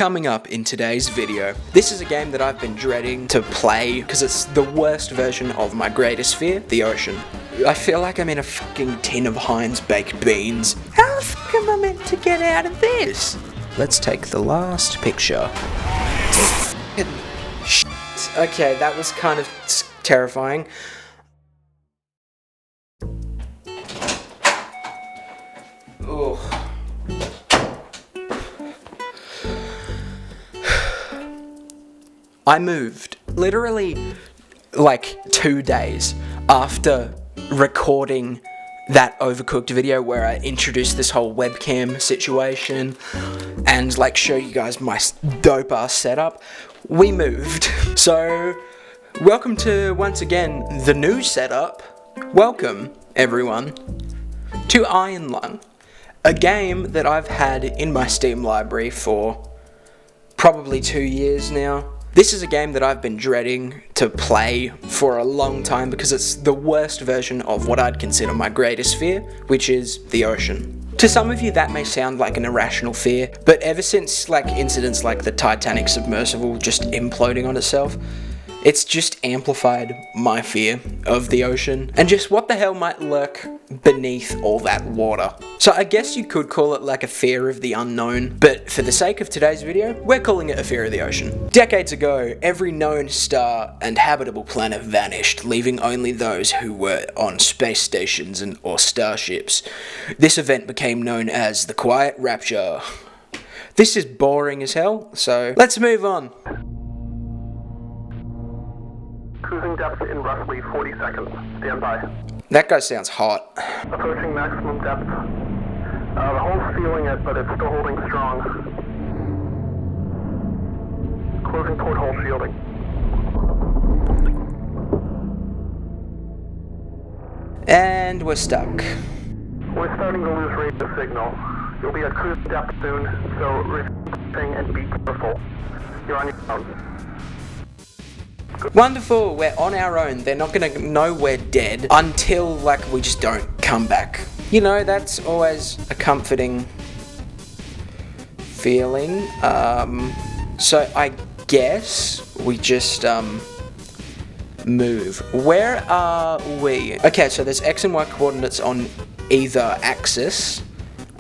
Coming up in today's video, this is a game that I've been dreading to play because it's the worst version of my greatest fear, the ocean. I feel like I'm in a fucking tin of Heinz baked beans. How the fuck am I meant to get out of this? Let's take the last picture. Okay, that was kind of terrifying. Oh. I moved literally like 2 days after recording that Overcooked video where I introduced this whole webcam situation and like show you guys my dope ass setup. We moved. So welcome to, once again, the new setup. Welcome everyone to Iron Lung, a game that I've had in my Steam library for probably 2 years now. This is a game that I've been dreading to play for a long time because it's the worst version of what I'd consider my greatest fear, which is the ocean. To some of you that may sound like an irrational fear, but ever since like incidents like the Titanic submersible just imploding on itself, it's just amplified my fear of the ocean and just what the hell might lurk beneath all that water. So I guess you could call it like a fear of the unknown, but for the sake of today's video, we're calling it a fear of the ocean. Decades ago, every known star and habitable planet vanished, leaving only those who were on space stations or starships. This event became known as the Quiet Rapture. This is boring as hell, so let's move on. Cruising depth in roughly 40 seconds. Stand by. That guy sounds hot. Approaching maximum depth. The hull's feeling it, but it's still holding strong. Closing porthole shielding. And we're stuck. We're starting to lose radio signal. You'll be at cruise depth soon, so returning and be careful. You're on your own. Wonderful, we're on our own. They're not gonna know we're dead until like we just don't come back. You know, that's always a comforting feeling. So I guess we just move. Where are we? Okay, so there's X and Y coordinates on either axis.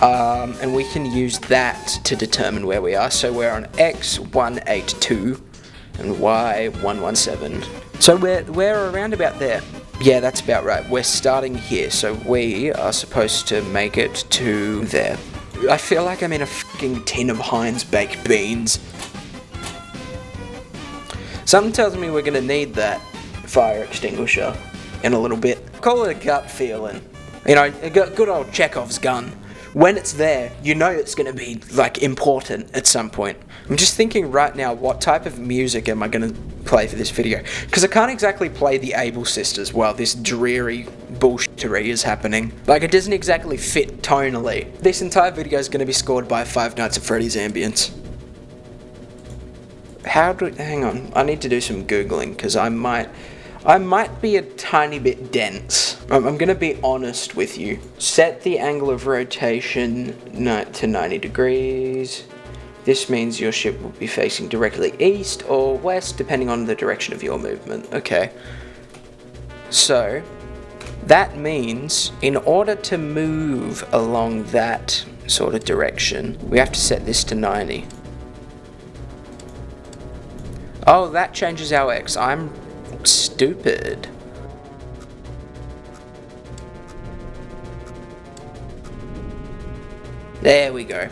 And we can use that to determine where we are. So we're on X 182. And Y 117. So we're around about there. Yeah, that's about right. We're starting here, so we are supposed to make it to there. I feel like I'm in a fucking tin of Heinz baked beans. Something tells me we're gonna need that fire extinguisher in a little bit. Call it a gut feeling. You know, a good old Chekhov's gun. When it's there, you know it's going to be, like, important at some point. I'm just thinking right now, what type of music am I going to play for this video? Because I can't exactly play the Able Sisters while this dreary bullshittery is happening. Like, it doesn't exactly fit tonally. This entire video is going to be scored by Five Nights at Freddy's ambience. Hang on, I need to do some Googling, because I might be a tiny bit dense. I'm gonna be honest with you. Set the angle of rotation to 90 degrees. This means your ship will be facing directly east or west, depending on the direction of your movement. Okay. So, that means in order to move along that sort of direction, we have to set this to 90. Oh, that changes our X. I'm stupid. There we go.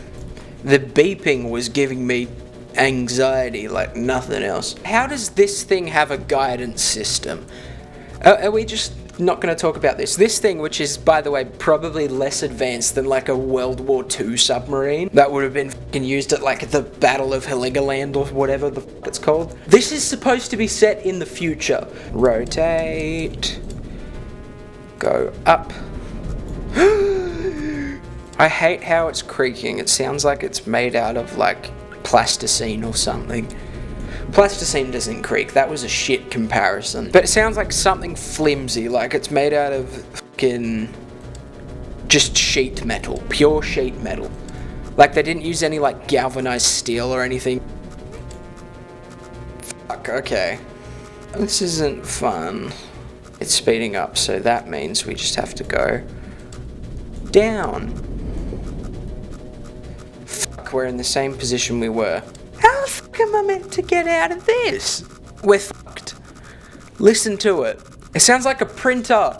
The beeping was giving me anxiety like nothing else. How does this thing have a guidance system? Are we just not going to talk about this? This thing, which is, by the way, probably less advanced than like a World War II submarine that would have been fucking used at like the Battle of Heligoland or whatever the fuck it's called. This is supposed to be set in the future. Rotate. Go up. I hate how it's creaking. It sounds like it's made out of like plasticine or something. Plasticine doesn't creak, that was a shit comparison. But it sounds like something flimsy, like it's made out of fucking just sheet metal, pure sheet metal. Like, they didn't use any, like, galvanized steel or anything. Fuck, okay. This isn't fun. It's speeding up, so that means we just have to go down. Fuck, we're in the same position we were. How the fuck am I meant to get out of this? We're fucked. Listen to it. It sounds like a printer.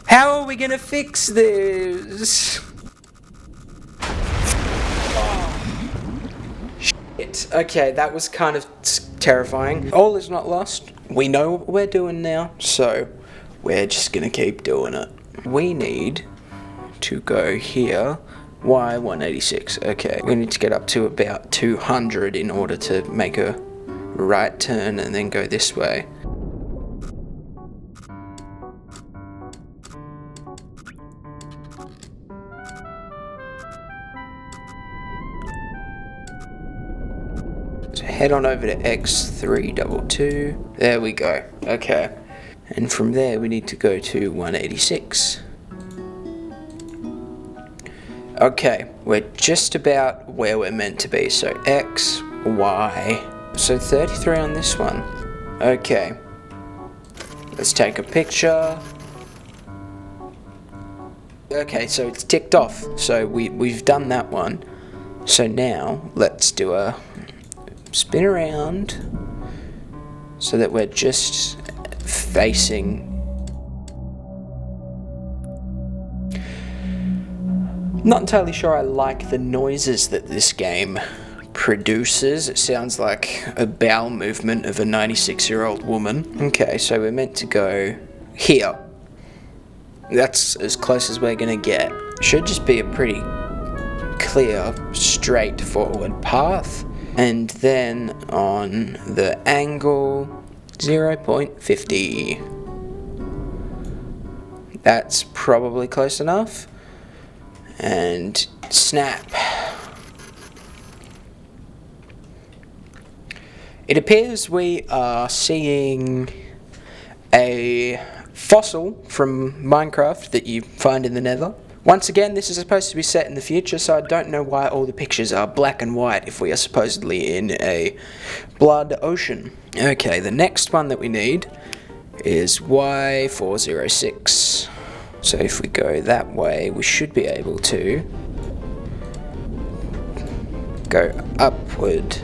How are we gonna fix this? Shit. Okay, that was kind of terrifying. All is not lost. We know what we're doing now, so we're just gonna keep doing it. We need to go here. Why 186? Okay, we need to get up to about 200 in order to make a right turn and then go this way. So head on over to X322. There we go. Okay. And from there we need to go to 186. Okay, we're just about where we're meant to be. So X, Y. So 33 on this one. Okay. Let's take a picture. Okay, so it's ticked off. So we've done that one. So now let's do a spin around so that we're just facing. Not entirely sure I like the noises that this game produces. It sounds like a bowel movement of a 96-year-old woman. Okay, so we're meant to go here. That's as close as we're gonna get. Should just be a pretty clear, straightforward path. And then on the angle, 0.50. That's probably close enough. And snap. It appears we are seeing a fossil from Minecraft that you find in the Nether. Once again, this is supposed to be set in the future, so I don't know why all the pictures are black and white if we are supposedly in a blood ocean. Okay, the next one that we need is Y406. So if we go that way, we should be able to go upward.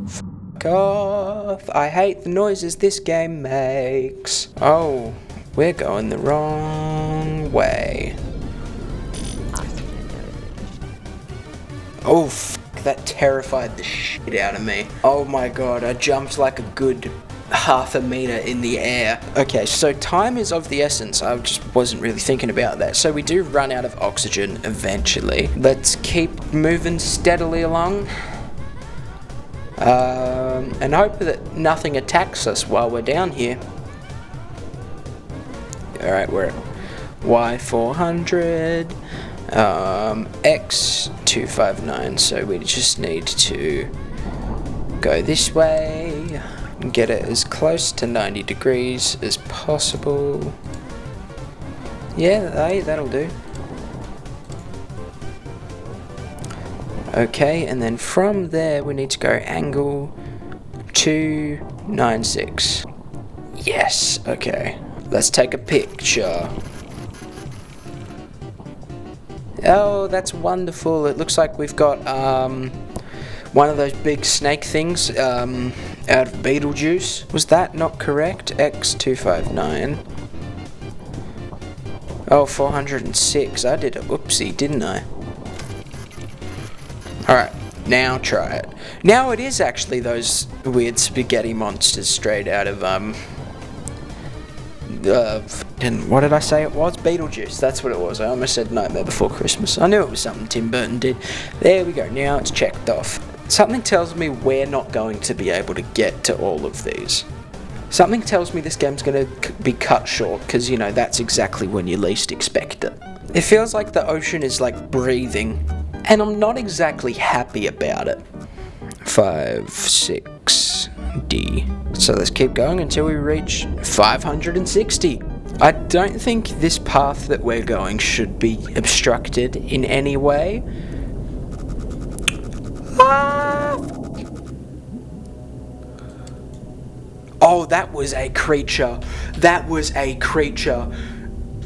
Fuck off. I hate the noises this game makes. Oh, we're going the wrong way. Oh, fuck, that terrified the shit out of me. Oh my god, I jumped like a good half a meter in the air. Okay, so time is of the essence. I just wasn't really thinking about that. So we do run out of oxygen eventually. Let's keep moving steadily along. And hope that nothing attacks us while we're down here. Alright, we're at Y400, X259, so we just need to go this way, get it as close to 90 degrees as possible. Yeah, that'll do. Okay, and then from there we need to go angle 296. Yes, okay. Let's take a picture. Oh, that's wonderful. It looks like we've got one of those big snake things out of Beetlejuice. Was that not correct? X259. Oh, 406. I did a whoopsie, didn't I? Alright, now try it. Now it is actually those weird spaghetti monsters straight out of and what did I say it was? Beetlejuice, that's what it was. I almost said Nightmare Before Christmas. I knew it was something Tim Burton did. There we go, now it's checked off. Something tells me we're not going to be able to get to all of these. Something tells me this game's going to be cut short, because, you know, that's exactly when you least expect it. It feels like the ocean is, like, breathing, and I'm not exactly happy about it. 5, 6, D. So let's keep going until we reach 560. I don't think this path that we're going should be obstructed in any way. Ah! Oh, that was a creature. That was a creature.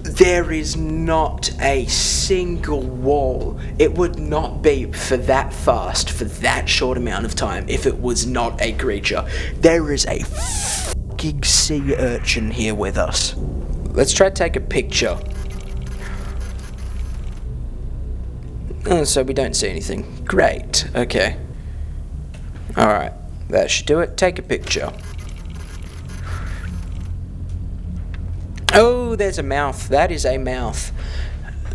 There is not a single wall. It would not beep for that fast, for that short amount of time, if it was not a creature. There is a fucking sea urchin here with us. Let's try to take a picture. Oh, so we don't see anything. Great. Okay. Alright. That should do it. Take a picture. Oh, there's a mouth. That is a mouth.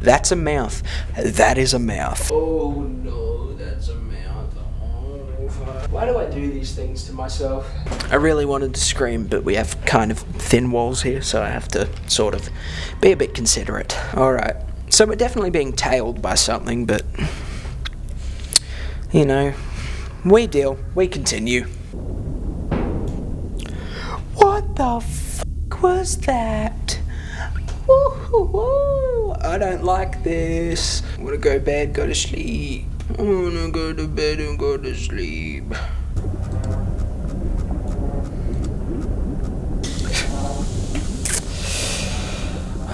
That's a mouth. That is a mouth. Oh no, that's a mouth. Oh, why do I do these things to myself? I really wanted to scream, but we have kind of thin walls here, so I have to sort of be a bit considerate. Alright, so we're definitely being tailed by something, but you know, we deal. We continue. What the fuck was that? Woo-hoo-hoo. I don't like this. I wanna go to bed, go to sleep. I wanna go to bed and go to sleep.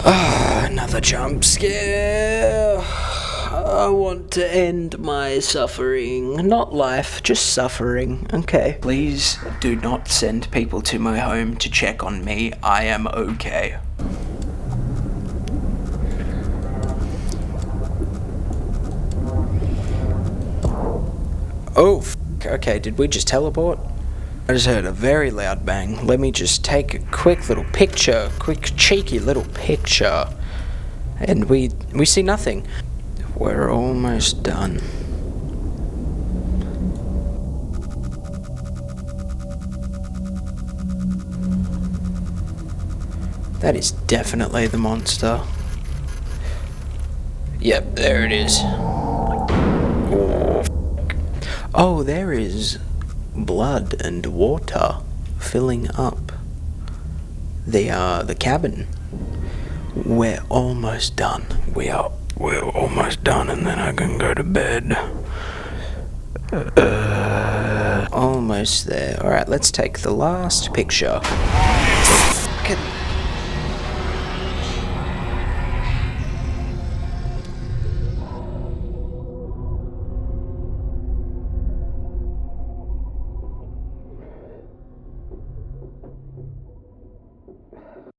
Another jump scare. I want to end my suffering. Not life, just suffering. Okay. Please do not send people to my home to check on me. I am okay. Oh, okay, did we just teleport? I just heard a very loud bang. Let me just take a quick little picture, quick cheeky little picture. And we see nothing. We're almost done. That is definitely the monster. Yep, there it is. Oh, there is blood and water filling up the cabin. We're almost done. We're almost done, and then I can go to bed. Almost there. Alright, let's take the last picture. Fucking